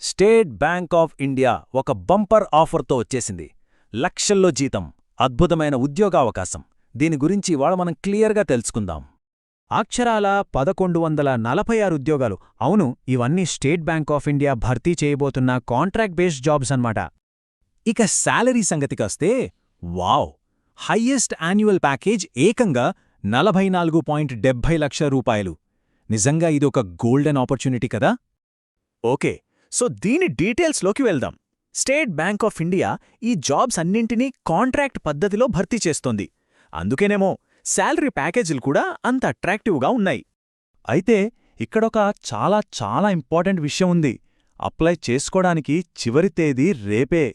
State Bank of India ఒక bumper ఆఫర్తో వచ్చేసింది. లక్షల్లో జీతం, అద్భుతమైన ఉద్యోగావకాశం. దీని గురించి ఇవాళ మనం క్లియర్గా తెలుసుకుందాం. అక్షరాల 1146 ఉద్యోగాలు. అవును, ఇవన్నీ స్టేట్ బ్యాంక్ ఆఫ్ ఇండియా భర్తీ చేయబోతున్న కాంట్రాక్ట్ బేస్డ్ జాబ్స్ అన్నమాట. ఇక శాలరీ సంగతికొస్తే వావ్! హయ్యెస్ట్ యాన్యువల్ ప్యాకేజ్ ఏకంగా 44.70 లక్షల రూపాయలు. నిజంగా ఇదొక గోల్డెన్ ఆపర్చునిటీ కదా. ఓకే, సో దీని డీటెయిల్స్లోకి వెళ్దాం. స్టేట్ బ్యాంక్ ఆఫ్ ఇండియా ఈ జాబ్స్ అన్నింటినీ కాంట్రాక్ట్ పద్ధతిలో భర్తీ చేస్తోంది. అందుకేనేమో శాలరీ ప్యాకేజీలు కూడా అంత అట్రాక్టివ్గా ఉన్నాయి. అయితే ఇక్కడొక చాలా ఇంపార్టెంట్ విషయం ఉంది. అప్లై చేసుకోవడానికి చివరి తేదీ రేపే.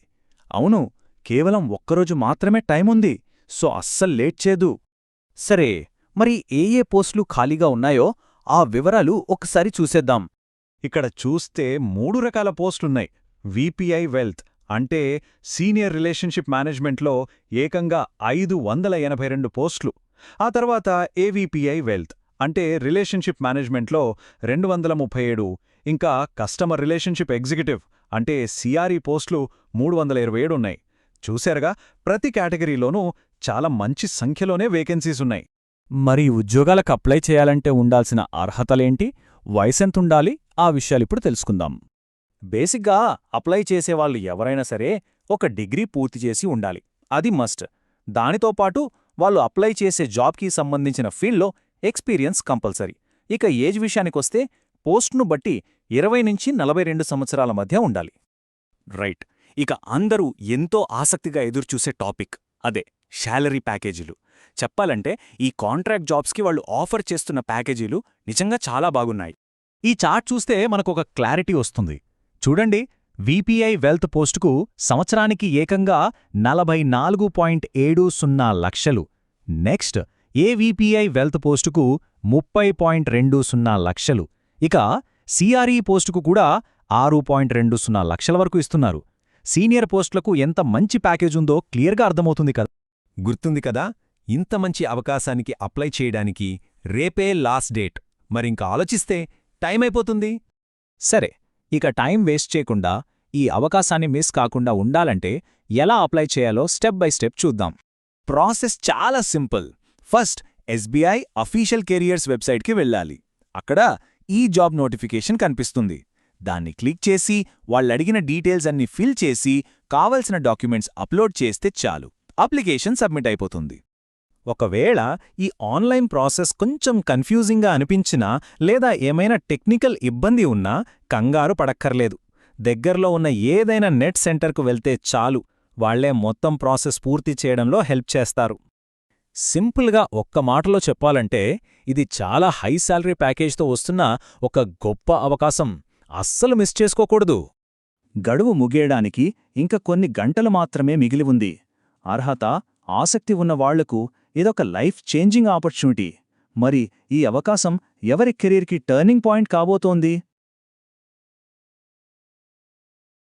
అవును, కేవలం ఒక్కరోజు మాత్రమే టైముంది. సో అస్సలు లేట్ చేయదు. సరే, మరి ఏ పోస్టులు ఖాళీగా ఉన్నాయో ఆ వివరాలు ఒకసారి చూసేద్దాం. ఇక్కడ చూస్తే 3 రకాల పోస్టులున్నాయి. విపిఐ వెల్త్ అంటే సీనియర్ రిలేషన్షిప్ మేనేజ్మెంట్లో ఏకంగా 582 పోస్టులు. ఆ తర్వాత ఏవిపిఐ వెల్త్ అంటే రిలేషన్షిప్ మేనేజ్మెంట్లో 237, ఇంకా కస్టమర్ రిలేషన్షిప్ ఎగ్జిక్యూటివ్ అంటే సిఆర్ఈ పోస్టులు 327 ఉన్నాయి. చూశారుగా, ప్రతి కేటగిరీలోనూ చాలా మంచి సంఖ్యలోనే వేకెన్సీస్ ఉన్నాయి. మరి ఉద్యోగాలకు అప్లై చేయాలంటే ఉండాల్సిన అర్హతలేంటి, వయసెంతుండాలి, ఆ విషయాలిప్పుడు తెలుసుకుందాం. బేసిక్గా అప్లై చేసేవాళ్ళు ఎవరైనా సరే ఒక డిగ్రీ పూర్తి చేసి ఉండాలి. అది మస్ట్. దానితో పాటు వాళ్ళు అప్లై చేసే జాబ్కి సంబంధించిన ఫీల్డ్లో ఎక్స్పీరియన్స్ కంపల్సరీ. ఇక ఏజ్ విషయానికొస్తే పోస్ట్ను బట్టి 20 నుంచి 42 సంవత్సరాల మధ్య ఉండాలి. రైట్. ఇక అందరూ ఎంతో ఆసక్తిగా ఎదురుచూసే టాపిక్ అదే శాలరీ ప్యాకేజీలు. చెప్పాలంటే ఈ కాంట్రాక్ట్ జాబ్స్కి వాళ్ళు ఆఫర్ చేస్తున్న ప్యాకేజీలు నిజంగా చాలా బాగున్నాయి. ఈ చార్ట్ చూస్తే మనకొక క్లారిటీ వస్తుంది. చూడండి, విపిఐ వెల్త్ పోస్టుకు సంవత్సరానికి ఏకంగా 44.70 లక్షలు. నెక్స్ట్ ఏవిపిఐ వెల్త్ పోస్టుకు 30.20 లక్షలు. ఇక సిఆర్ఈ పోస్టుకు కూడా 6.20 లక్షల వరకు ఇస్తున్నారు. సీనియర్ పోస్టులకు ఎంత మంచి ప్యాకేజుందో క్లియర్గా అర్థమవుతుంది కదా. గుర్తుంది కదా, ఇంత మంచి అవకాశానికి అప్లై చేయడానికి రేపే లాస్ట్ డేట్. మరింక ఆలోచిస్తే టైం అయిపోతుంది. సరే, ఇక టైం వేస్ట్ చేయకుండా ఈ అవకాశాన్ని మిస్ కాకుండా ఉండాలంటే ఎలా అప్లై చేయాలో స్టెప్ బై స్టెప్ చూద్దాం. ప్రాసెస్ చాలా simple. First SBI official careers వెబ్సైట్కి వెళ్ళాలి. అక్కడ ఈ జాబ్ నోటిఫికేషన్ కనిపిస్తుంది. దాన్ని క్లిక్ చేసి వాళ్ళడిగిన డీటెయిల్స్ అన్ని ఫిల్ చేసి కావలసిన డాక్యుమెంట్స్ అప్లోడ్ చేస్తే చాలు, అప్లికేషన్ సబ్మిట్ అయిపోతుంది. ఒకవేళ ఈ ఆన్లైన్ ప్రాసెస్ కొంచెం కన్ఫ్యూజింగ్గా అనిపించినా లేదా ఏమైనా టెక్నికల్ ఇబ్బంది ఉన్నా కంగారు పడక్కర్లేదు. దగ్గరలో ఉన్న ఏదైనా నెట్ సెంటర్కు వెళ్తే చాలు, వాళ్లే మొత్తం ప్రాసెస్ పూర్తి చేయడంలో హెల్ప్ చేస్తారు. సింపుల్గా ఒక్క మాటలో చెప్పాలంటే ఇది చాలా హై శాలరీ ప్యాకేజ్తో వస్తున్న ఒక గొప్ప అవకాశం. అస్సలు మిస్ చేసుకోకూడదు. గడువు ముగియడానికి ఇంక కొన్ని గంటలు మాత్రమే మిగిలి ఉంది. అర్హత, ఆసక్తి ఉన్న వాళ్లకు ఇదొక లైఫ్ చేంజింగ్ ఆపర్చునిటీ. మరి ఈ అవకాశం ఎవరి కెరీర్కి టర్నింగ్ పాయింట్ కాబోతోంది?